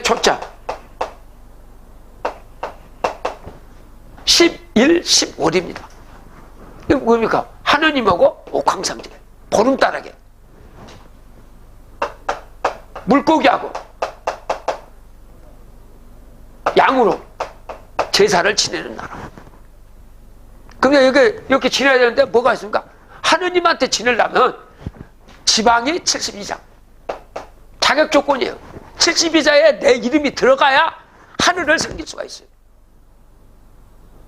초자 11, 15입니다. 이게 뭡니까? 하느님하고 옥황상제 보름달하게 물고기하고 양으로 제사를 지내는 나라. 그러면 이렇게 지내야 되는데 뭐가 있습니까? 하느님한테 지내려면 지방이 72자 자격 조건이에요. 72자에 내 이름이 들어가야 하늘을 섬길 수가 있어요.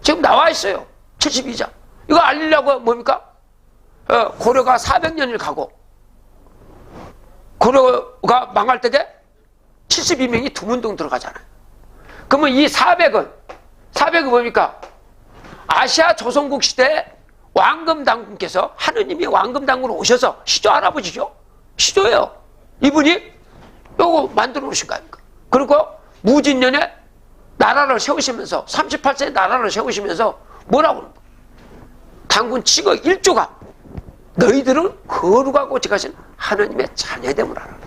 지금 나와 있어요. 72자. 이거 알리려고 뭡니까? 고려가 400년을 가고 고려가 망할 때에 72명이 두문동 들어가잖아요. 그러면 이 400은 뭡니까? 아시아 조선국 시대에 왕금당군께서 하느님이 왕금당군으로 오셔서 시조 할아버지죠. 시조예요. 이분이 요거 만들어 놓으신 거 아닙니까? 그리고 무진년에 나라를 세우시면서 38세에 나라를 세우시면서 뭐라고 그러는 거예요? 당군 직어 1조가 너희들은 거룩하고 지가신 하느님의 자녀됨을 알아.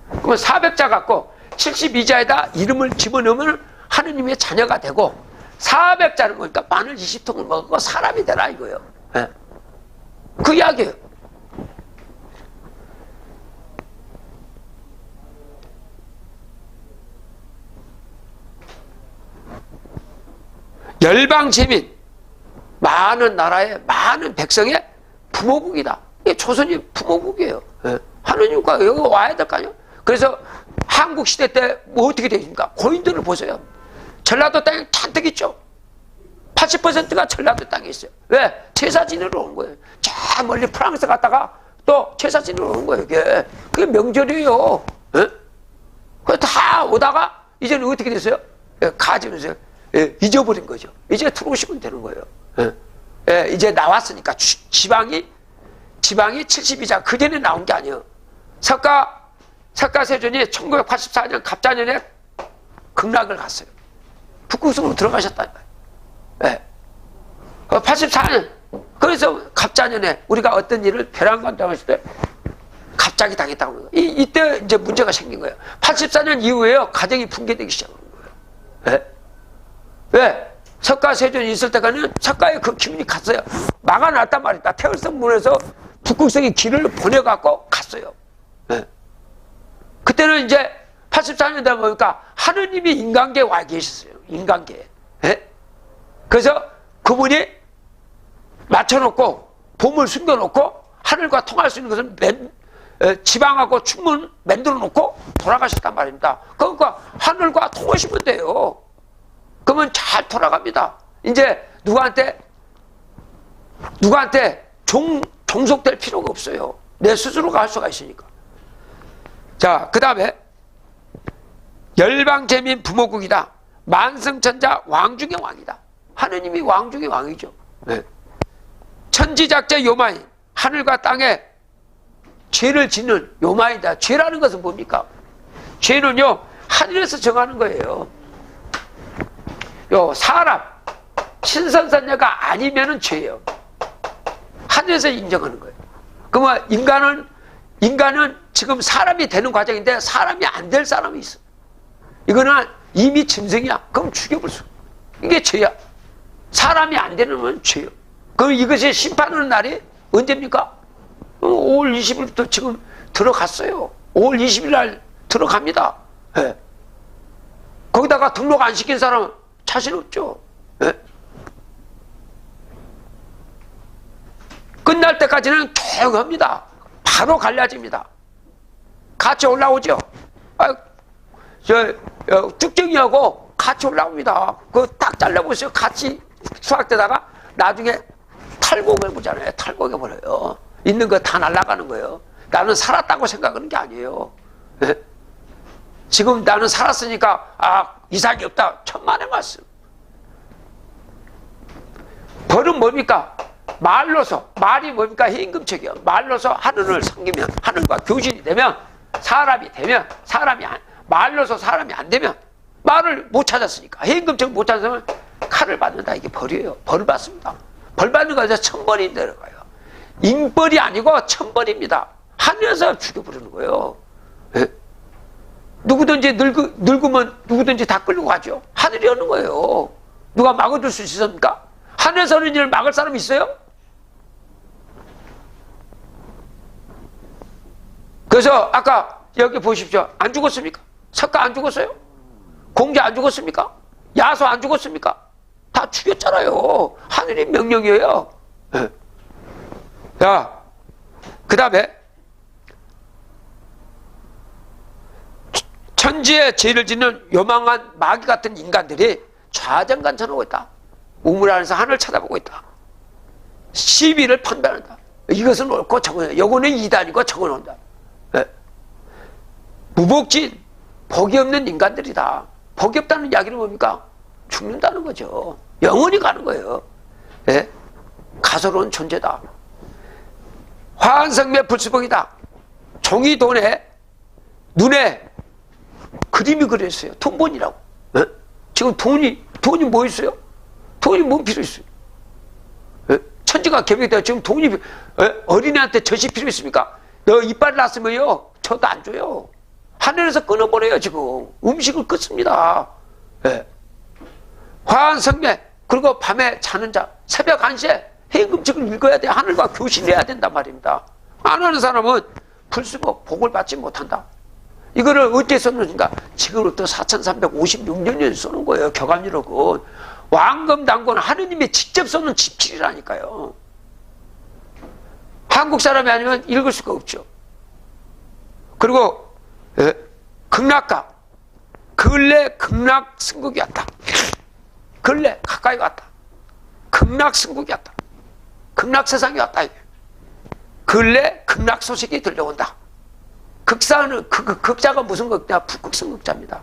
그러면 400자 갖고 72자에다 이름을 집어넣으면 하느님의 자녀가 되고 400자는 뭐니까 마늘 20통을 먹고 사람이 되라 이거예요. 네. 그 이야기예요. 열방제민 많은 나라의 많은 백성의 부모국이다. 이게 조선이 부모국이에요. 네. 하느님과 여기 와야 될 거 아니에요. 그래서 한국 시대 때 뭐 어떻게 되십니까? 고인들을 보세요. 전라도 땅에 잔뜩 있죠. 80%가 전라도 땅에 있어요. 왜? 제사 지내러 오는 거예요. 저 멀리 프랑스 갔다가 또 제사 지내러 오는 거예요. 그게 명절이에요. 예? 그래서 다 오다가 이제는 어떻게 됐어요? 가지면서 잊어버린 거죠. 이제 들어오시면 되는 거예요. 이제 나왔으니까 지방이 72자 그 전에 나온 게 아니에요. 석가세존이 1984년 갑자년에 극락을 갔어요. 북극성으로 들어가셨다는 거예요. 네. 84년 그래서 갑자년에 우리가 어떤 일을 벼랑간 당했을 때 갑자기 당했다고 하는 거예요. 이때 이제 문제가 생긴 거예요. 84년 이후에요 가정이 붕괴되기 시작하는 거예요. 네? 왜? 석가세존이 있을 때까지는 석가의 그 기운이 갔어요. 막아놨단 말이다. 태월성 문에서 북극성이 길을 보내갖고 갔어요. 네. 그때는 이제 84년 되다 보니까 하느님이 인간계에 와 계셨어요. 인간계에. 네? 그래서 그분이 맞춰놓고 봄을 숨겨놓고 하늘과 통할 수 있는 것을 지방하고 충문 만들어놓고 돌아가셨단 말입니다. 그러니까 하늘과 통하시면 돼요. 그러면 잘 돌아갑니다. 이제 누구한테 종속될 필요가 없어요. 내 스스로가 할 수가 있으니까. 자, 그 다음에 열방제민 부모국이다. 만성천자 왕중의 왕이다. 하느님이 왕중의 왕이죠. 네. 천지작제 요마이 하늘과 땅에 죄를 짓는 요마이다. 죄라는 것은 뭡니까? 죄는요 하늘에서 정하는 거예요. 사람 신선선녀가 아니면은 죄예요. 하늘에서 인정하는 거예요. 그러면 인간은 지금 사람이 되는 과정인데 사람이 안 될 사람이 있어. 이거는 이미 짐승이야. 그럼 죽여볼 수. 이게 죄야. 사람이 안 되는 건 죄요. 그럼 이것이 심판하는 날이 언제입니까? 5월 20일부터 지금 들어갔어요. 5월 20일 날 들어갑니다. 네. 거기다가 등록 안 시킨 사람은 자신 없죠. 네. 끝날 때까지는 조용합니다. 바로 갈라집니다. 같이 올라오죠. 쭉정이하고 같이 올라옵니다. 그거 딱 잘라보세요. 같이 수확되다가 나중에 탈곡해보잖아요. 탈곡해버려요. 있는 거 다 날아가는 거예요. 나는 살았다고 생각하는 게 아니에요. 네? 지금 나는 살았으니까 이상이 없다. 천만의 말씀. 벌은 뭡니까? 말이 뭡니까? 해임금책이요. 말로서 하늘을 섬기면 하늘과 교신이 되면 사람이 되면 말로서 사람이 안 되면 말을 못 찾았으니까 해임금책을 못 찾았으면 칼을 받는다. 이게 벌이에요. 벌을 받습니다. 벌 받는 거에서 천벌이 내려가요. 인벌이 아니고 천벌입니다. 하늘에서 죽여버리는 거예요. 네? 누구든지 늙으면 누구든지 다 끌고 가죠. 하늘이 오는 거예요. 누가 막아둘 수 있습니까? 하늘에서 오는 일을 막을 사람이 있어요? 그래서 아까 여기 보십시오. 안 죽었습니까? 석가 안 죽었어요? 공자 안 죽었습니까? 야수 안 죽었습니까? 다 죽였잖아요. 하늘의 명령이에요. 자, 그 다음에 천지에 죄를 짓는 요망한 마귀 같은 인간들이 좌정간천하고 있다. 우물 안에서 하늘을 쳐다보고 있다. 시비를 판단한다. 이것은 옳고 저건 요거는 이단이고 저건 온다. 무복진 복이 없는 인간들이다. 복이 없다는 이야기는 뭡니까? 죽는다는 거죠. 영원히 가는 거예요. 예? 가소로운 존재다. 화한성매 불수복이다. 종이 돈에 눈에 그림이 그렸어요. 돈본이라고. 예? 지금 돈이 뭐 있어요? 돈이 뭔 필요 있어요? 예? 천지가 개벽이 되어 지금 돈이 어린애한테 젖이 필요 있습니까? 너 이빨 났으면요 저도 안 줘요. 하늘에서 끊어버려요. 지금 음식을 끊습니다. 예. 화한성매 그리고 밤에 자는 자 새벽 1시에 해금책을 읽어야 돼. 하늘과 교신해야 된단 말입니다. 안 하는 사람은 불수복 복을 받지 못한다. 이거를 어떻게 썼는가? 지금부터 4356년에 써는 거예요. 격암유록은 왕검당곤 하느님이 직접 써는 집필이라니까요. 한국 사람이 아니면 읽을 수가 없죠. 그리고 극락가 근래 극락승국이었다. 근래 가까이 왔다. 극락승국이었다. 극락세상이 왔다. 근래 극락소식이 들려온다. 극사는 극자가 무슨 극자? 북극승극자입니다.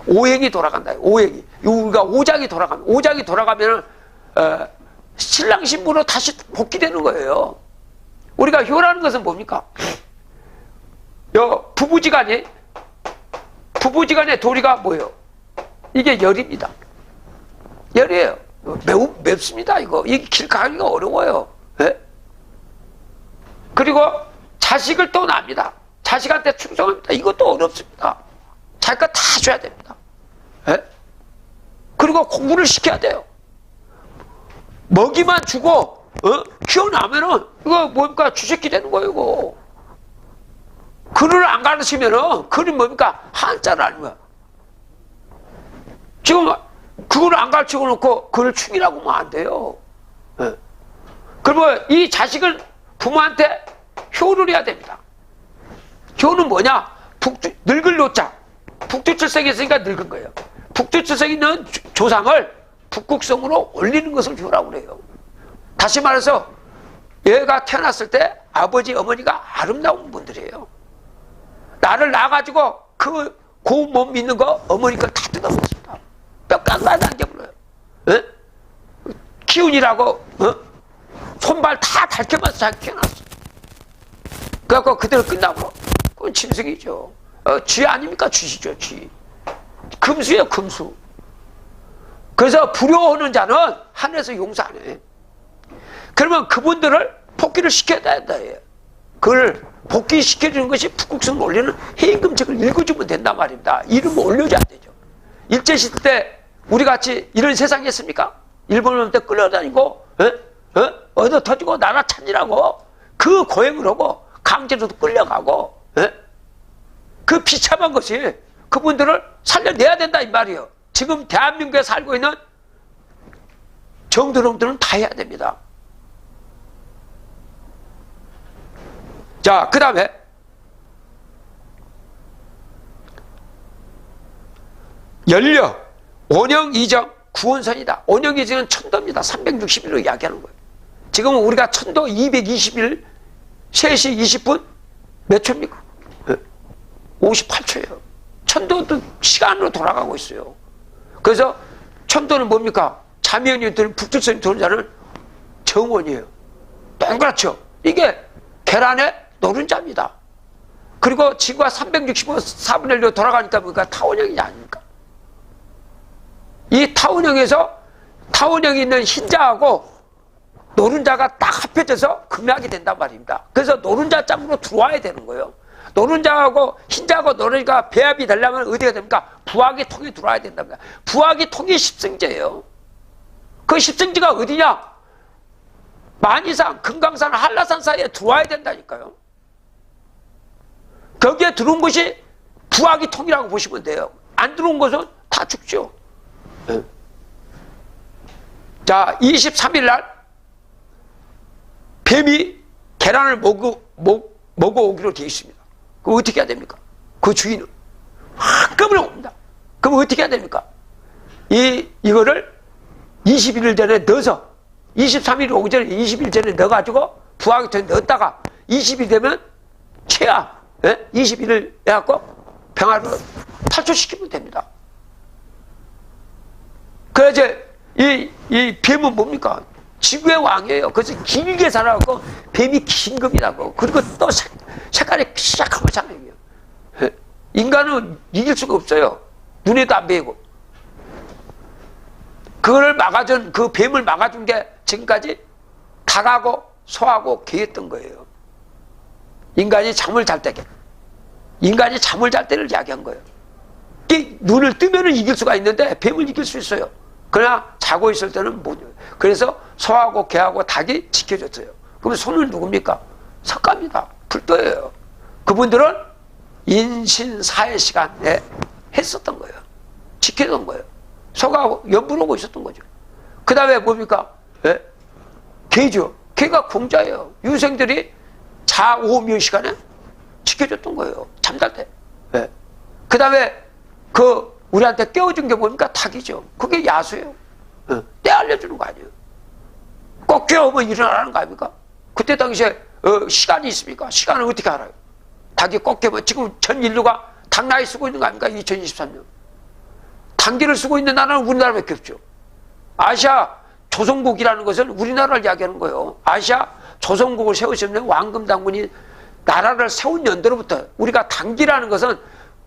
오행이 돌아간다. 오행이 우리가 오장이 돌아가면 오장이 돌아가면 신랑 신부로 다시 복귀되는 거예요. 우리가 효라는 것은 뭡니까? 부부지간의 도리가 뭐예요? 이게 열입니다. 열이에요. 매우 맵습니다. 이거 길 가기가 어려워요. 예? 그리고 자식을 또 낳습니다. 자식한테 충성합니다. 이것도 어렵습니다. 자기가 다 줘야 됩니다. 예? 그리고 공부를 시켜야 돼요. 먹이만 주고 키워나면은 이거 뭡니까? 주새끼 되는 거예요. 이거. 글을 안 가르치면은 글이 뭡니까? 한자를 아니면 지금 그걸 안 가르치고 놓고 글을 충이라고 하면 안 돼요. 예. 그러면 이 자식을 부모한테 효를 해야 됩니다. 효는 뭐냐? 늙을 노자. 북두칠성이 있으니까 늙은 거예요. 북두칠성이 있는 조상을 북극성으로 올리는 것을 효라고 그래요. 다시 말해서 얘가 태어났을 때 아버지 어머니가 아름다운 분들이에요. 나를 낳아가지고 그 고운 몸 있는 거 어머니 걸 다 뜯어먹습니다. 뼈깡까지 남겨버려요. 예? 키운이라고 손발 다 닳게면서 잘 키워놨어. 그래갖고 그대로 끝나고 그건 짐승이죠. 쥐 아닙니까? 쥐시죠. 쥐. 금수예요. 금수. 그래서 불효하는 자는 하늘에서 용서 안 해. 그러면 그분들을 복귀를 시켜야 된다. 그걸 복귀시켜주는 것이 북극성을 올리는 해임금책을 읽어주면 된단 말입니다. 이름을 올려줘야 되죠. 일제시대 때 우리같이 이런 세상이었습니까? 일본놈 때 끌려다니고 얻어 터지고 나라 찾으라고 그 고행을 하고 강제로도 끌려가고 그 비참한 것이 그분들을 살려내야 된다 이 말이에요. 지금 대한민국에 살고 있는 정도놈들은 다 해야 됩니다. 자, 그 다음에 연려, 원형이정, 구원선이다. 원형이정은 천도입니다. 360일로 이야기하는 거예요. 지금 우리가 천도 220일 3시 20분 몇 초입니까? 58초예요. 천도도 시간으로 돌아가고 있어요. 그래서 천도는 뭡니까? 자미연이 드는 북두성이 도는 자는 정원이에요. 동그랗죠? 이게 계란의 노른자입니다. 그리고 지구가 365 4분의 1로 돌아가니까 뭔가 타원형이 아닙니까? 이 타원형에서 타원형이 있는 흰자하고 노른자가 딱 합해져서 극락이 된단 말입니다. 그래서 노른자 짱으로 들어와야 되는 거예요. 노른자하고 흰자하고 노른자가 배합이 되려면 어디가 됩니까? 부화기 통이 들어와야 된답니다. 부화기 통이 십성제예요. 그 십성제가 어디냐? 만이산, 금강산, 한라산 사이에 들어와야 된다니까요. 거기에 들어온 것이 부화기 통이라고 보시면 돼요. 안 들어온 것은 다 죽죠. 네. 자, 23일 날 뱀이 계란을 먹어오기로 되어 있습니다. 그럼 어떻게 해야 됩니까? 그 주인은 한꺼번에 옵니다. 그럼 어떻게 해야 됩니까? 이거를 21일 전에 넣어서 23일 오기 전에 20일 전에 넣어가지고 부화기 통에 넣었다가 20일 되면 최하 21일 해갖고 병화로 탈출시키면 됩니다. 그래서 이 뱀은 뭡니까? 지구의 왕이에요. 그래서 길게 살아갖고 뱀이 긴 겁니다고. 그리고 또 색깔이 시작하잖아요. 인간은 이길 수가 없어요. 눈에도 안 보이고. 그거를 막아준, 그 뱀을 막아준 게 지금까지 닭하고 소하고 개였던 거예요. 인간이 잠을 잘 때게. 인간이 잠을 잘 때를 이야기한 거예요. 눈을 뜨면은 이길 수가 있는데 뱀을 이길 수 있어요. 그러나 자고 있을 때는 못 이겨요. 그래서 소하고 개하고 닭이 지켜줬어요. 그러면 소는 누굽니까? 석가입니다. 불도예요. 그분들은 인신사의 시간에 했었던 거예요. 지켜던 거예요. 소가 연분하고 있었던 거죠. 그 다음에 뭡니까? 개죠. 개가 공자예요. 유생들이 자오 몇 시간에 지켜줬던 거예요. 잠잘 때. 그 다음에 우리한테 깨워준 게 뭡니까? 닭이죠. 그게 야수예요. 때 알려주는 거 아니에요. 꼭 깨우면 일어나는 거 아닙니까? 그때 당시에 시간이 있습니까? 시간을 어떻게 알아요? 닭이 꼭 깨우면 지금 전 인류가 닭 나이 쓰고 있는 거 아닙니까? 2023년. 당기를 쓰고 있는 나라는 우리나라밖에 없죠. 아시아 조선국이라는 것은 우리나라를 이야기하는 거예요. 아시아 조선국을 세우시는 왕금당군이 나라를 세운 연도로부터, 우리가 당기라는 것은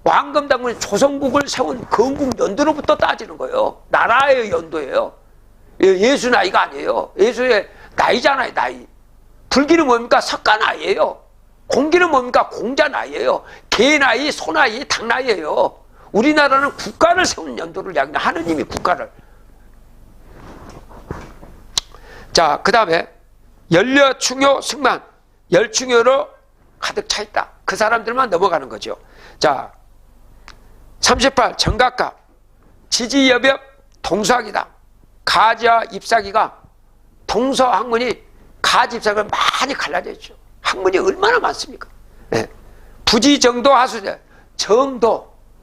왕금당군이 조선국을 세운 건국 연도로부터 따지는 거예요. 나라의 연도예요. 예수 나이가 아니에요. 예수의 나이잖아요, 나이. 불기는 뭡니까? 석가 나이예요. 공기는 뭡니까? 공자 나이예요. 개 나이, 소 나이, 닭 나이예요. 우리나라는 국가를 세운 연도를 이야기합니다. 하느님이 국가를. 자, 그 다음에 연려, 충효, 승만. 열충효로 가득 차 있다. 그 사람들만 넘어가는 거죠. 자, 38. 정각가. 지지여벽 동서학이다. 가지와 잎사귀가 동서학문이 가지 잎사귀가 많이 갈라져 있죠. 학문이 얼마나 많습니까? 부지정도 하수제.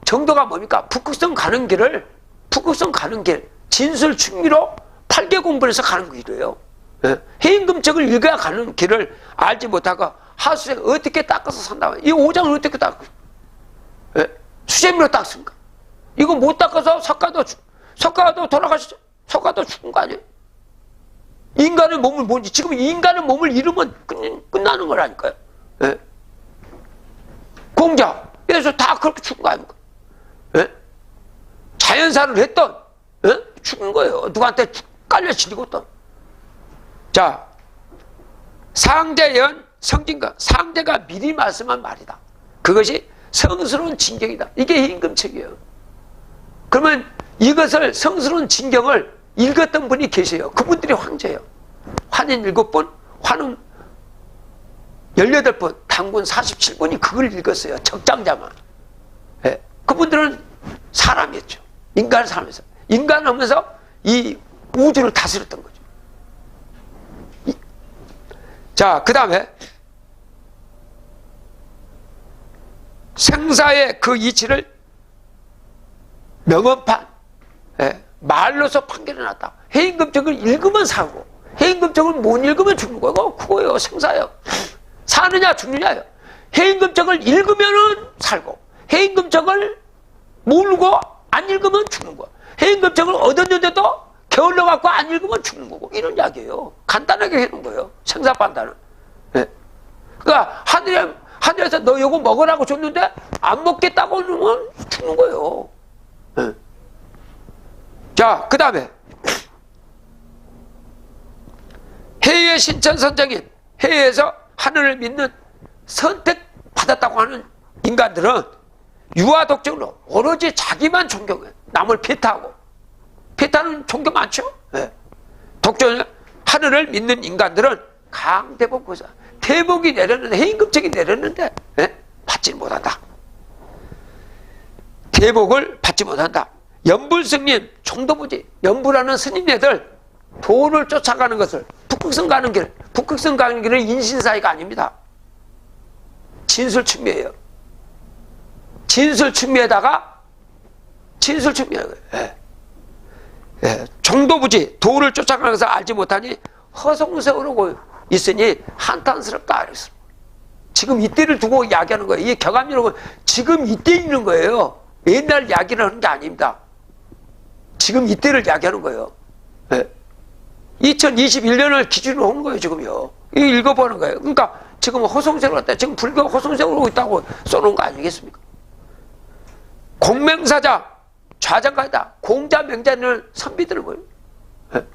정도가 뭡니까? 북극성 가는 길을, 북극성 가는 길, 진술 충미로 8개 공부해서 가는 길이에요. 해임금책을 읽어야 가는 길을 알지 못하고 하수에 어떻게 닦아서 산다. 이 5장을 어떻게 닦아? 수제비로 닦습니까? 이거 못 닦아서 석가도 돌아가시죠. 석가도 죽은 거 아니에요? 인간의 몸을 뭔지, 지금 인간의 몸을 잃으면 끝나는 거라니까요. 공자, 그래서 다 그렇게 죽은 거 아닙니까? 자연사를 했던, 죽은 거예요. 누구한테 깔려 지리고던. 자, 상대연 성진가. 상대가 미리 말씀한 말이다. 그것이 성스러운 진경이다. 이게 임금책이에요. 그러면 이것을 성스러운 진경을 읽었던 분이 계세요. 그분들이 황제예요. 환인 7분, 환웅 18분, 당군 47분이 그걸 읽었어요. 적장자만. 그분들은 사람이었죠. 인간을 사람이었어요. 인간을 하면서 이 우주를 다스렸던 거죠. 자, 그 다음에 생사의 그 이치를 명언판, 말로서 판결해놨다. 해임금책을 읽으면 사고, 해임금책을 못 읽으면 죽는 거고, 그거예요. 생사예요. 사느냐 죽느냐예요. 해임금책을 읽으면은 살고, 해임금책을 모르고 안 읽으면 죽는 거야. 해임금책을 얻었는데도 게을러 갖고 안 읽으면 죽는 거고, 이런 이야기예요. 간단하게 해놓은 거예요. 생사판단은. 그러니까 하늘에서 너 이거 먹으라고 줬는데 안 먹겠다고 하면 죽는 거예요. 자, 그 다음에 해의 신천선정인, 해에서 하늘을 믿는 선택받았다고 하는 인간들은 유아독적으로 오로지 자기만 존경해. 남을 배타하고. 배타는 존경 많죠? 예. 독점, 하늘을 믿는 인간들은 강대복 고사. 대복이 내렸는데, 해임급적이 내렸는데, 예? 받지 못한다. 대복을 받지 못한다. 연불스님, 총도부지. 연불하는 스님네들 도를 쫓아가는 것을, 북극성 가는 길, 북극성 가는 길은 인신사이가 아닙니다. 진술충미예요. 진술충미에다가, 예. 예. 총도부지, 도를 쫓아가는 것을 알지 못하니 허송세월하고 있으니 한탄스럽다. 그랬어. 지금 이때를 두고 이야기하는 거예요. 이게 격암이라고 지금 이때 있는 거예요. 옛날 이야기를 하는 게 아닙니다. 지금 이때를 이야기하는 거예요. 네. 2021년을 기준으로 하는 거예요, 지금요. 이거 읽어보는 거예요. 그러니까 지금 허송세월했다. 지금 불교 허송세월하고 있다고 써놓은 거 아니겠습니까? 공맹사자, 좌장가이다. 공자맹자는 선비들을 뭐예요? 네.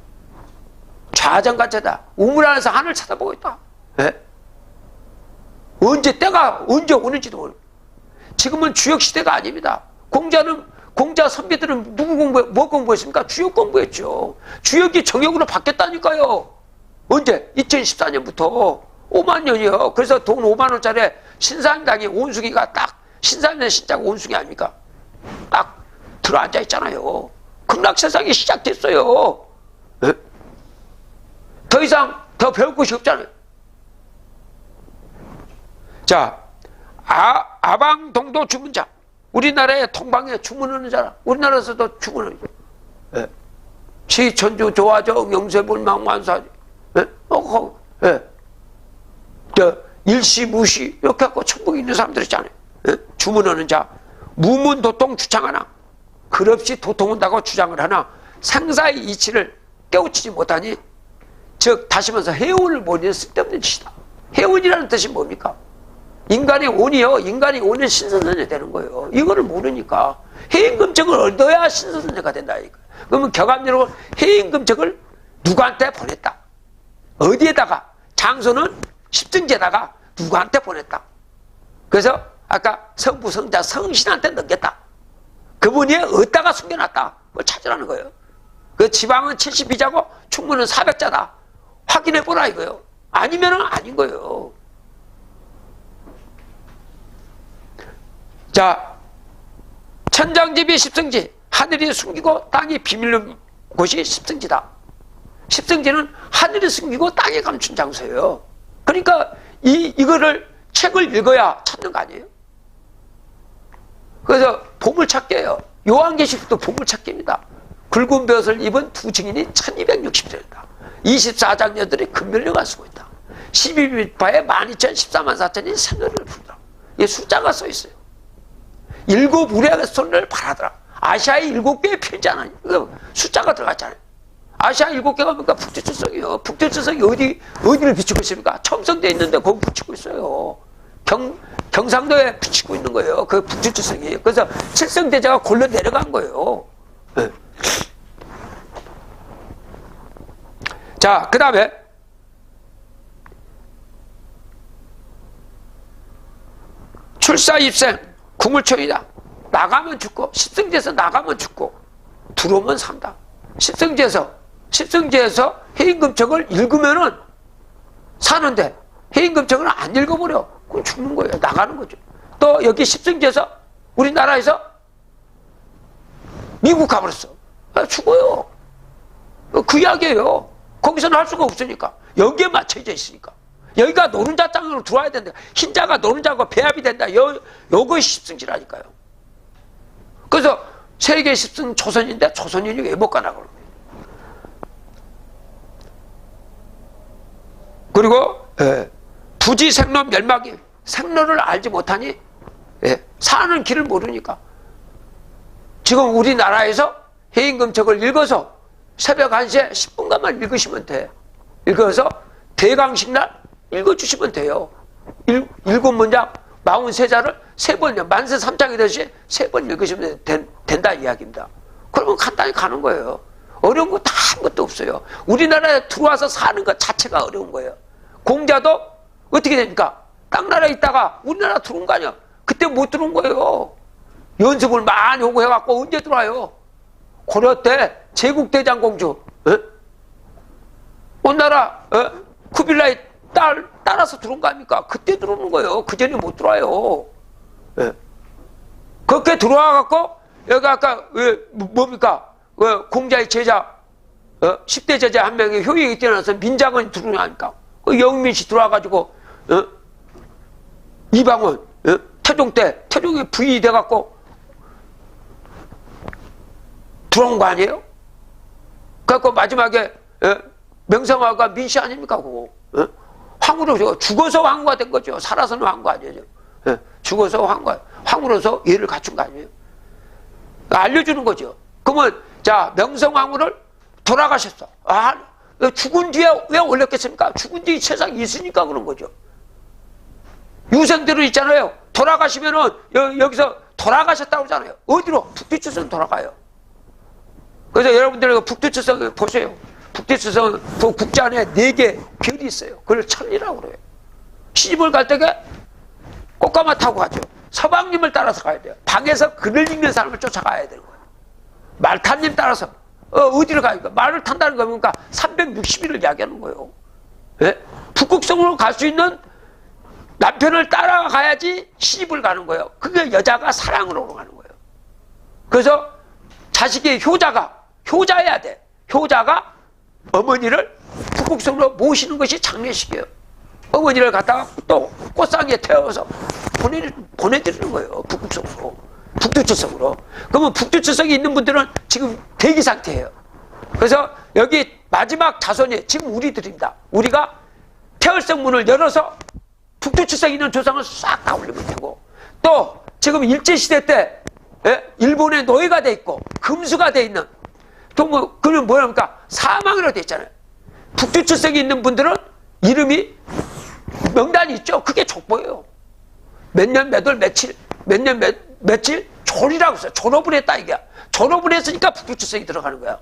좌장가자다. 우물 안에서 하늘 쳐다보고 있다. 네. 언제 때가 언제 오는지도 모르고. 지금은 주역시대가 아닙니다. 공자 선비들은 누구 공부해, 뭐 공부했습니까? 주역 공부했죠. 주역이 정역으로 바뀌었다니까요. 언제? 2014년부터 5만 년이요. 그래서 돈 5만 원짜리 신사임당이 온숭이가 딱 신사임당 신자가 온숭이 아닙니까? 딱 들어앉아 있잖아요. 극락세상이 시작됐어요. 에? 더 이상 더 배울 것이 없잖아요. 자, 아방동도 주문자. 우리나라의 통방에 주문하는 자라. 우리나라에서도 주문하는 자. 예. 시천주 조화정 영세불망 완사지. 예? 예. 일시무시 이렇게 하고 천국에 있는 사람들 있잖아요. 예? 주문하는 자. 무문도통 주창하나. 그없이 도통한다고 주장을 하나 상사의 이치를 깨우치지 못하니 즉 다시 말해서 해운을 모르는 쓸데없는 짓이다. 해운이라는 뜻이 뭡니까? 인간의 온이요. 인간의 온은 신선선이 되는 거예요. 이거를 모르니까 해임금적을 얻어야 신선선이가 된다. 그러면 격암리로 해임금적을 누구한테 보냈다. 어디에다가? 장소는 십증제다가 누구한테 보냈다. 그래서 아까 성부 성자 성신한테 넘겼다. 그분이 어디다가 숨겨놨다. 그걸 찾으라는 거예요. 그 지방은 72자고 충무는 400자다. 확인해보라 이거예요. 아니면은 아닌 거예요. 자, 천장집이 십성지, 하늘이 숨기고 땅이 비밀는 곳이 십성지다. 십성지는 하늘이 숨기고 땅에 감춘 장소예요. 그러니까 이거를 책을 읽어야 찾는 거 아니에요? 그래서 보물찾기예요. 요한계시록도 보물찾기입니다. 굵은 벼슬 입은 두 증인이 1260세다. 24장녀들이 금면류관 쓰고 있다. 12빛파에 12,014만 4천이 생년을 부르다. 이 숫자가 써 있어요. 7 우리에게 손을 바라더라. 아시아의 7개의 편지잖아요. 숫자가 들어갔잖아요. 아시아 7개가 뭡니까? 북두칠성이요. 북두칠성이 어디를 비추고 있습니까? 첨성대에 있는데 거기 비추고 있어요. 경상도에 비추고 있는 거예요. 그 북두칠성이. 그래서 칠성대자가 골로 내려간 거예요. 네. 자, 그 다음에 출사 입생 구물초이다. 나가면 죽고 십성지에서 나가면 죽고 들어오면 산다. 십성지에서 해임금책을 읽으면은 사는데 해임금책을 안 읽어버려. 그럼 죽는 거예요. 나가는 거죠. 또 여기 십성지에서 우리나라에서 미국 가버렸어. 죽어요. 그 이야기예요. 거기서는 할 수가 없으니까. 여기에 맞춰져 있으니까. 여기가 노른자 땅으로 들어와야 된다. 흰자가 노른자하고 배합이 된다. 요거 십승지라니까요. 그래서 세계 십승 조선인데 조선인이 왜 못 가나 그러는 거예요. 그리고 부지 생로 멸망이 생로를 알지 못하니 사는 길을 모르니까 지금 우리나라에서 해임금책을 읽어서 새벽 1시에 10분간만 읽으시면 돼. 읽어서 대강식날 읽어주시면 돼요. 7문장 43자를 3번 만세 3장이 되듯이 3번 읽으시면 된다 이야기입니다. 그러면 간단히 가는 거예요. 어려운 거 다 아무것도 없어요. 우리나라에 들어와서 사는 것 자체가 어려운 거예요. 공자도 어떻게 됩니까? 땅나라에 있다가 우리나라 들어온 거 아니야. 그때 그때 못 들어온 거예요. 연습을 많이 하고 해갖고 언제 들어와요? 고려 때 제국대장공주 온 나라 쿠빌라이 따라서 들어온 거 아닙니까? 그때 들어오는 거예요. 그 전에 못 들어와요. 그렇게 들어와갖고 여기 아까 뭡니까? 공자의 제자 10대 제자 한 명이 효익이 뛰어나서 민장은 들어오니까 영민씨 들어와가지고 이방원 태종 때 태종이 부인이 돼갖고 들어온 거 아니에요? 그래갖고 마지막에 명성황후가 민씨 아닙니까? 그거 황후로 죽어서 황후가 된 거죠. 살아서는 황후 아니에요. 죽어서 황후로서 예를 갖춘 거 아니에요? 알려주는 거죠. 그러면 자 명성황후를 돌아가셨어. 죽은 뒤에 왜 올렸겠습니까? 죽은 뒤에 세상에 있으니까 그런 거죠. 유생대로 있잖아요. 돌아가시면은 여기서 돌아가셨다고 하잖아요. 어디로? 북두칠성 돌아가요. 그래서 여러분들 북두칠성 보세요. 북두칠성 그 국자 안에 4개 별이 있어요. 그걸 천리라고 그래요. 시집을 갈 때에 꽃가마 타고 가죠. 서방님을 따라서 가야 돼요. 방에서 글을 읽는 사람을 쫓아가야 되는 거예요. 말타님 따라서 어디로 가요? 말을 탄다는 거 뭡니까? 360일을 이야기하는 거예요. 예? 북극성으로 갈 수 있는 남편을 따라가야지 시집을 가는 거예요. 그게 여자가 사랑으로 가는 거예요. 그래서 자식이 효자여야 돼. 효자가 어머니를 북극성으로 모시는 것이 장례식이에요. 어머니를 갖다가 또 꽃상에 태워서 보내드리는 거예요. 북극성으로. 북두칠성으로. 그러면 북두칠성이 있는 분들은 지금 대기 상태예요. 그래서 여기 마지막 자손이 지금 우리들입니다. 우리가 태월성 문을 열어서 북두칠성에 있는 조상을 싹 다 올리면 되고, 또 지금 일제시대 때 일본의 노예가 돼 있고 금수가 돼 있는 또 뭐 그는 뭐랍니까? 사망으로 돼 있잖아요. 북두칠성에 있는 분들은 이름이 명단이 있죠. 그게 족보예요. 몇 년 몇 월 며칠 몇 년 며칠 졸이라고 써요. 졸업을 했다 이게. 졸업을 했으니까 북두칠성이 들어가는 거야.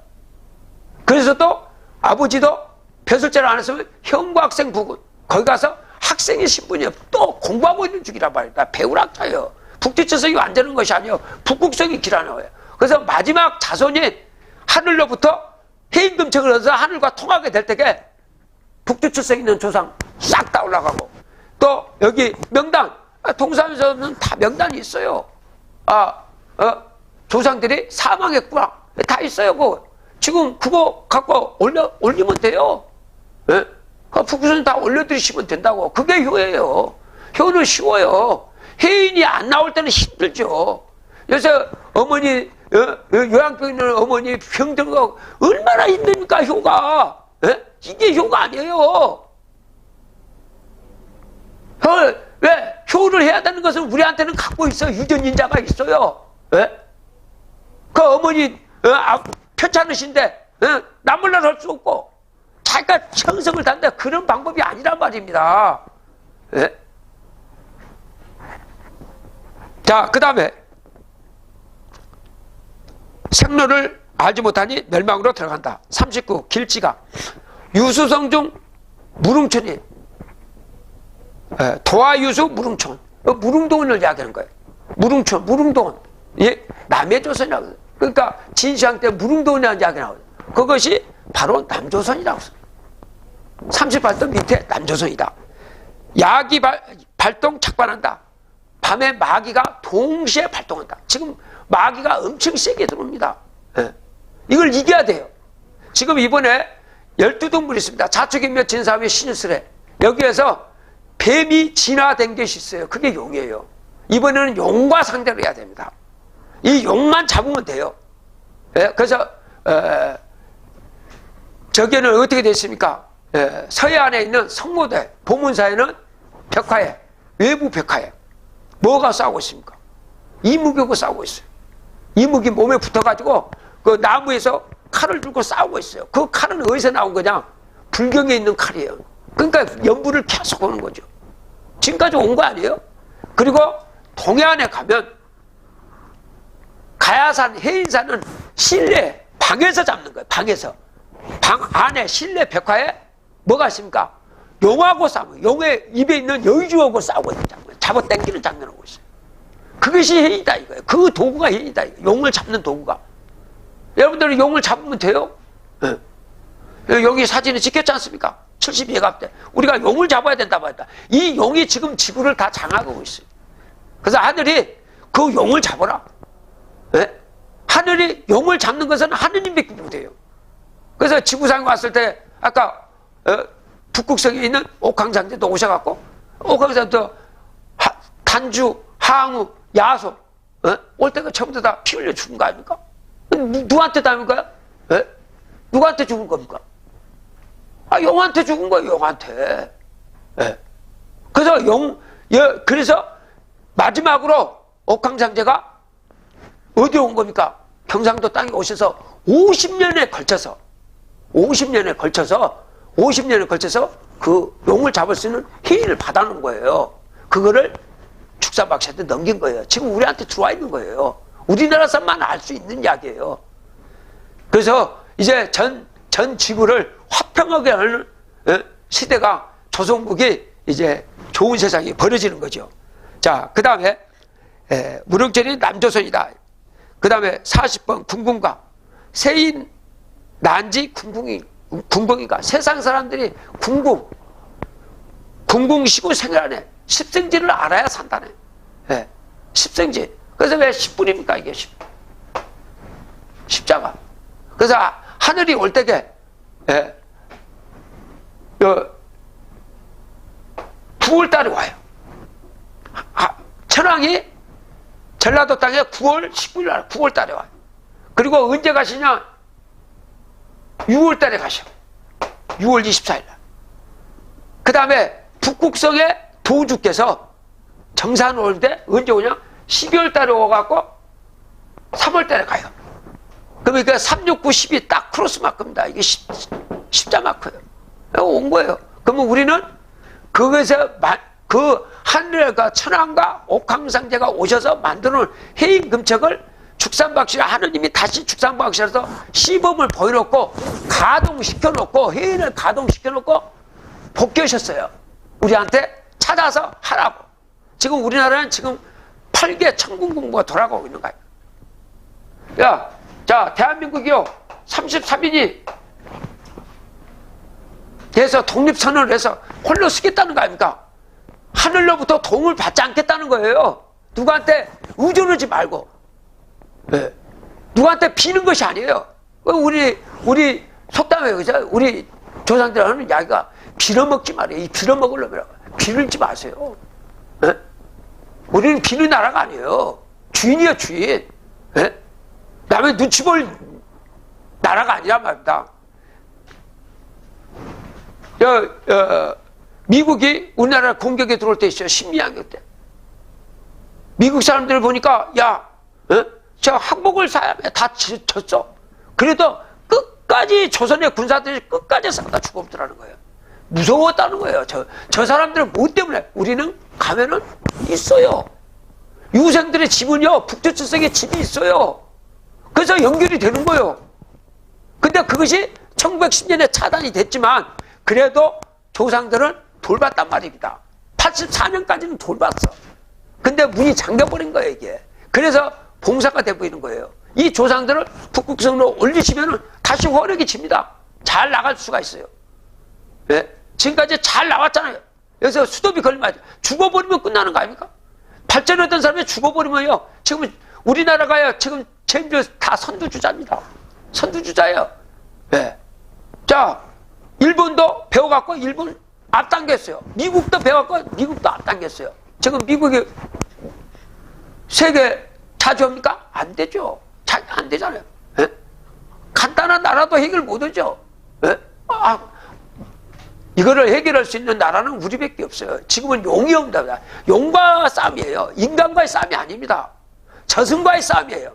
그래서 또 아버지도 벼슬자를 안 했으면 형과학생 부군 거기 가서 학생의 신분이에요. 또 공부하고 있는 중이란 말이다. 배울학자예요. 북두칠성이 완전한 것이 아니에요. 북극성이 길하는 거예요. 그래서 마지막 자손이 하늘로부터 해임금책을 얻어서 하늘과 통하게 될 때에 북두칠성에 있는 조상 싹 다 올라가고, 또 여기 명단 동사에서는 다 명단이 있어요. 조상들이 사망했구나 다 있어요. 그거. 지금 그거 갖고 올리면 돼요. 예? 북극성 다 올려드리시면 된다고. 그게 효예요. 효는 쉬워요. 해인이 안 나올 때는 힘들죠. 요새 어머니 요양병 있는 어머니 병든 거 얼마나 힘듭니까? 효가. 예? 이게 효가 아니에요. 왜? 효를 해야 되는 것은 우리한테는 갖고 있어요. 유전인자가 있어요. 예? 그 어머니 편찮으신데 남을날 할 수 없고 자기가 청성을 단다. 그런 방법이 아니란 말입니다. 예? 자, 그 다음에 생로를 알지 못하니 멸망으로 들어간다. 39. 길지가 유수성 중 무릉촌이 도화유수 무릉촌 무릉동원을 이야기하는 거예요. 무릉촌 무릉동원 남해조선이라고. 그러니까 진시황 때 무릉동원이라는 이야기 나오죠. 그것이 바로 남조선이라고 써요. 38도 밑에 남조선이다. 야기 발동 착반한다. 밤에 마귀가 동시에 발동한다. 지금 마귀가 엄청 세게 들어옵니다. 이걸 이겨야 돼요. 지금 이번에 12동물이 있습니다. 자축인묘 진사묘 신유술에 여기에서 뱀이 진화된 것이 있어요. 그게 용이에요. 이번에는 용과 상대를 해야 됩니다. 이 용만 잡으면 돼요. 그래서 저기는 어떻게 됐습니까? 서해안에 있는 성모대 보문사에는 벽화에 외부 벽화에 뭐가 싸우고 있습니까? 이무기하고 싸우고 있어요. 이무기 몸에 붙어가지고 그 나무에서 칼을 들고 싸우고 있어요. 그 칼은 어디서 나온 거냐? 불경에 있는 칼이에요. 그러니까 연부를 계속 오는 거죠. 지금까지 온 거 아니에요? 그리고 동해안에 가면 가야산, 해인산은 실내 방에서 잡는 거예요. 방에서. 방 안에 실내 벽화에 뭐가 있습니까? 용하고 싸워요. 용의 입에 있는 여의주하고 싸우고 있는 장면. 잡아당기는 장면하고 있어요. 그것이 해이다 이거예요. 그 도구가 해이다 이거예요. 용을 잡는 도구가. 여러분들은 용을 잡으면 돼요? 네. 여기 사진이 찍혔지 않습니까? 72회갑 때 우리가 용을 잡아야 된다고 했다. 이 용이 지금 지구를 다 장악하고 있어요. 그래서 하늘이 그 용을 잡아라. 네? 하늘이 용을 잡는 것은 하느님밖에 못해요. 그래서 지구상에 왔을 때 아까 북극성에 있는 옥황장제도 오셔갖고 옥황장제도 단주, 항우, 야소 올 때가 전부 다 피 흘려 죽은 거 아닙니까? 누구한테 닮은 거야? 네? 누구한테 죽은 겁니까? 용한테 죽은 거예요, 용한테. 네. 그래서 그래서 마지막으로 옥황장제가 어디 온 겁니까? 경상도 땅에 오셔서 50년에 걸쳐서 그 용을 잡을 수 있는 희를 받아놓은 거예요. 그거를 축산박씨한테 넘긴 거예요. 지금 우리한테 들어와 있는 거예요. 우리나라 사람만 알 수 있는 이야기예요. 그래서 이제 전 지구를 화평하게 하는 시대가 조선국이 이제 좋은 세상이 벌어지는 거죠. 자, 그 다음에 무릉천이 남조선이다. 그 다음에 40번 궁궁가 세인 난지 궁궁인가. 세상 사람들이 궁궁 쉬고 생활하네. 십생지를 알아야 산다네. 예, 십생지. 그래서 왜 십불입니까 이게 십자가. 그래서 하늘이 올 때게 9월달에 와요. 천왕이 전라도 땅에 9월 19일 날 9월달에 와요. 그리고 언제 가시냐? 6월달에 가셔. 6월 24일 날. 그 다음에 북극성의 도주께서 정산 올 때 언제 오냐? 12월달에 오갖고 3월달에 가요. 그러니까 3, 6, 9, 10이 딱 크로스 마크입니다. 이게 십자 마크예요. 온 거예요. 그러면 우리는 그것에서 그 하늘과 천왕과 옥황상제가 오셔서 만드는 해인금책을 축산박씨라 하느님이 다시 축산박씨라서 시범을 보여놓고 가동시켜놓고 해인을 가동시켜놓고 복귀하셨어요. 우리한테 찾아서 하라고. 지금 우리나라는 지금 8개 천군공부가 돌아가고 있는 거예요. 자, 대한민국이요 33인이 해서 독립선언을 해서 홀로 쓰겠다는 거 아닙니까? 하늘로부터 도움을 받지 않겠다는 거예요. 누구한테 의존하지 말고. 네. 누구한테 비는 것이 아니에요. 우리 속담에 그죠? 우리 조상들 하는 이야기가 빌어먹지 말이에요. 이 빌어먹으려면 빌지 마세요. 네? 우리는 비는 나라가 아니에요. 주인이에요, 주인. 네? 남의 눈치 볼 나라가 아니란 말입니다. 미국이 우리나라 공격에 들어올 때 있어요. 심리학교 때. 미국 사람들을 보니까 저 항복을 사야 다 졌어. 그래도 끝까지 조선의 군사들이 끝까지 싸우다 죽었더라는 거예요. 무서웠다는 거예요. 저 사람들은 뭐 때문에? 우리는 가면은 있어요. 유생들의 집은요 북두칠성에 집이 있어요. 그래서 연결이 되는 거예요. 근데 그것이 1910년에 차단이 됐지만 그래도 조상들은 돌봤단 말입니다. 84년까지는 돌봤어. 근데 문이 잠겨버린 거예요 이게. 그래서 봉사가 돼버리는 거예요. 이 조상들을 북극성으로 올리시면 다시 화력이 칩니다. 잘 나갈 수가 있어요. 네? 지금까지 잘 나왔잖아요. 여기서 수도비 걸리면 죽어버리면 끝나는 거 아닙니까? 발전했던 사람이 죽어버리면요. 지금 우리나라가요. 지금 제일 다 선두주자입니다. 선두주자예요. 네. 자, 일본도 배워갖고 일본 앞당겼어요. 미국도 배워갖고 미국도 앞당겼어요. 지금 미국이 세계 자주합니까? 안 되죠. 안 되잖아요. 네? 간단한 나라도 해결 못하죠. 네? 이거를 해결할 수 있는 나라는 우리밖에 없어요. 지금은 용이 없다. 용과 싸움이에요. 인간과의 싸움이 아닙니다. 저승과의 싸움이에요.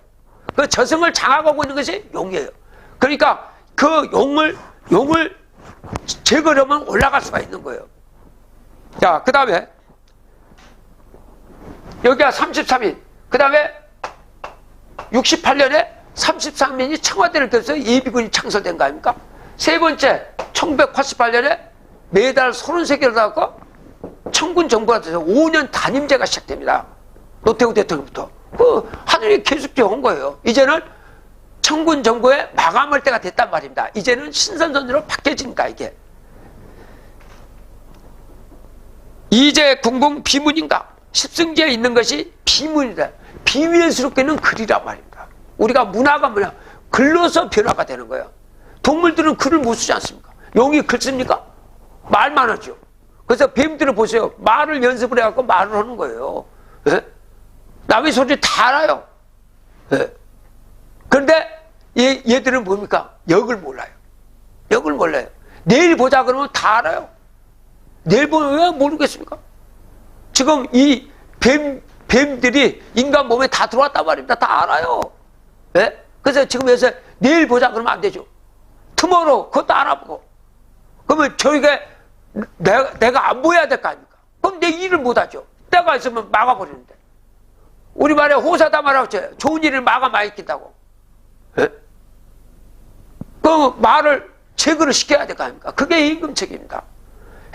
그 저승을 장악하고 있는 것이 용이에요. 그러니까 그 용을 제거하면 올라갈 수가 있는 거예요. 자, 그 다음에 여기가 33인. 그 다음에 68년에 33인이 청와대를 들어서 예비군이 창설된 거 아닙니까? 세 번째 1988년에 매달 33개를 나고 청군 정부가 돼서 5년 단임제가 시작됩니다. 노태우 대통령부터. 그 하늘이 계속 정한 거예요. 이제는 청군 정부의 마감할 때가 됐단 말입니다. 이제는 신선선으로 바뀌어지니까 이게. 이제 궁궁 비문인가? 십승지에 있는 것이 비문이다. 비밀스럽게는 글이란 말입니다. 우리가 문화가 뭐냐? 글로서 변화가 되는 거예요. 동물들은 글을 못 쓰지 않습니까? 용이 글 씁니까? 말만 하죠. 그래서 뱀들을 보세요. 말을 연습을 해갖고 말을 하는 거예요. 예? 남의 소리 다 알아요. 예? 그런데 얘들은 뭡니까? 역을 몰라요. 역을 몰라요. 내일 보자 그러면 다 알아요. 내일 보면 왜 모르겠습니까? 지금 이 뱀들이 인간 몸에 다 들어왔단 말입니다. 다 알아요. 예? 그래서 지금 여기서 내일 보자 그러면 안 되죠. 투모로우 그것도 알아보고. 그러면 저에게 내가 안 보여야 될 거 아닙니까? 그럼 내 일을 못 하죠. 때가 있으면 막아버리는데. 우리말에 호사다 말하고 좋은 일을 막아 많이 낀다고. 예? 그 말을 제거를 시켜야 될 거 아닙니까? 그게 해임금책입니다.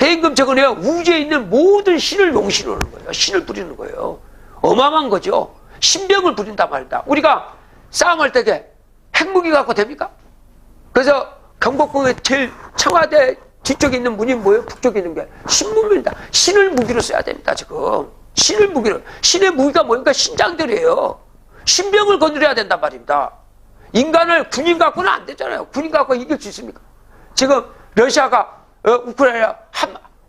해임금책은 우주에 있는 모든 신을 용신하는 거예요. 신을 부리는 거예요. 어마어마한 거죠. 신병을 부린단 말입니다. 우리가 싸움할 때 핵무기 갖고 됩니까? 그래서 경복궁의 제일 청와대 뒤쪽에 있는 문이 뭐예요? 북쪽에 있는 게 신문입니다. 신을 무기로 써야 됩니다. 지금 신을 무기로. 신의 무기가 뭐니까 신장들이에요. 신병을 거느려야 된단 말입니다. 인간을 군인 갖고는 안 되잖아요. 군인 갖고 이길 수 있습니까? 지금 러시아가 우크라이나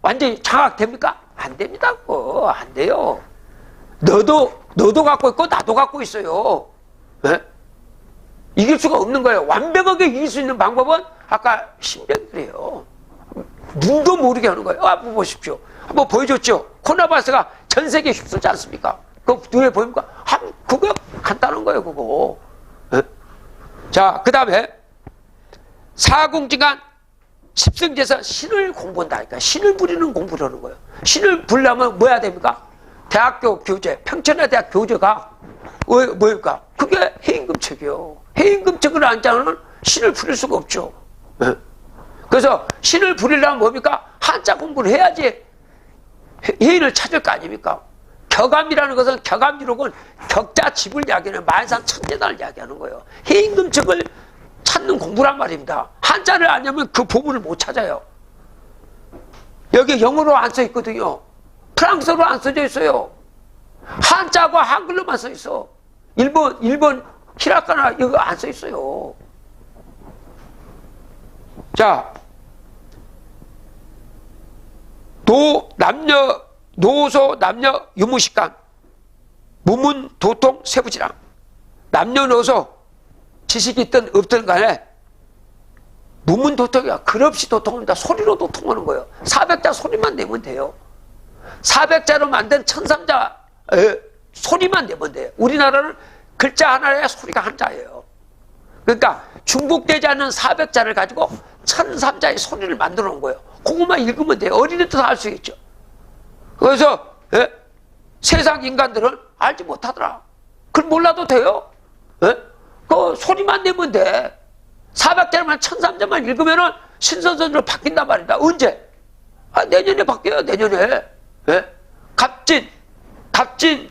완전히 장악됩니까? 안 됩니다. 안 돼요. 너도 갖고 있고 나도 갖고 있어요. 네? 이길 수가 없는 거예요. 완벽하게 이길 수 있는 방법은 아까 신병들이에요. 눈도 모르게 하는 거예요. 한번 보십시오. 한번 보여줬죠. 코로나바이러스가 전 세계에 휩쓸지 않습니까? 그거 눈에 보입니까? 그거 간단한 거예요. 그거. 네? 자, 그 다음에 사공지간 십승지에서 신을 공부한다니까. 신을 부리는 공부를 하는 거예요. 신을 부리려면 뭐 해야 됩니까? 대학교 교재, 평천여대학 교재가 뭐일까? 그게 해임금책이요. 해임금책을 안 짜는 신을 부릴 수가 없죠. 네. 그래서 신을 부리려면 뭡니까? 한자 공부를 해야지 해인을 찾을 거 아닙니까? 격암이라는 것은 격암기록은 격자 집을 이야기하는 만산 천재단을 이야기하는 거예요. 해임금책을 찾는 공부란 말입니다. 한자를 알려면 그 보물을 못 찾아요. 여기 영어로 안 써 있거든요. 프랑스어로 안 써져 있어요. 한자하고 한글로만 써 있어. 일본 히라카나 이거 안 써 있어요. 자, 노소 남녀 유무식간 무문 도통 세부지랑 남녀노소 지식이 있든 없든 간에 무문 도통이야. 글 없이 도통합니다. 소리로 도통하는 거예요. 400자 소리만 내면 돼요. 400자로 만든 천삼자 소리만 내면 돼요. 우리나라는 글자 하나에 소리가 한자예요. 그러니까 중복되지 않는 400자를 가지고 1003자의 소리를 만들어 놓은 거예요. 그것만 읽으면 돼요. 어린애도 다 알 수 있죠. 그래서 세상 인간들은 알지 못하더라. 그걸 몰라도 돼요. 그 소리만 내면 돼. 400자만 1003자만 읽으면은 신선선으로 바뀐단 말이다. 언제? 내년에 바뀌어요. 내년에. 갑진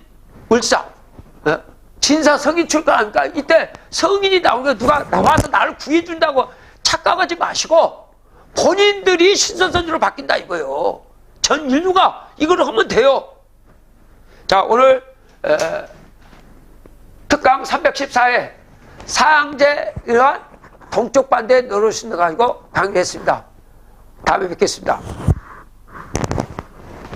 을사. 진사 성인 출가하니까 이때 성인이 나오면 누가 나와서 나를 구해준다고 착각하지 마시고 본인들이 신선선으로 바뀐다 이거예요. 전 인류가 이걸 하면 돼요. 자, 오늘 특강 314회 사항제에 의한 동쪽 반대 노릇을 가지고 강의했습니다. 다음에 뵙겠습니다.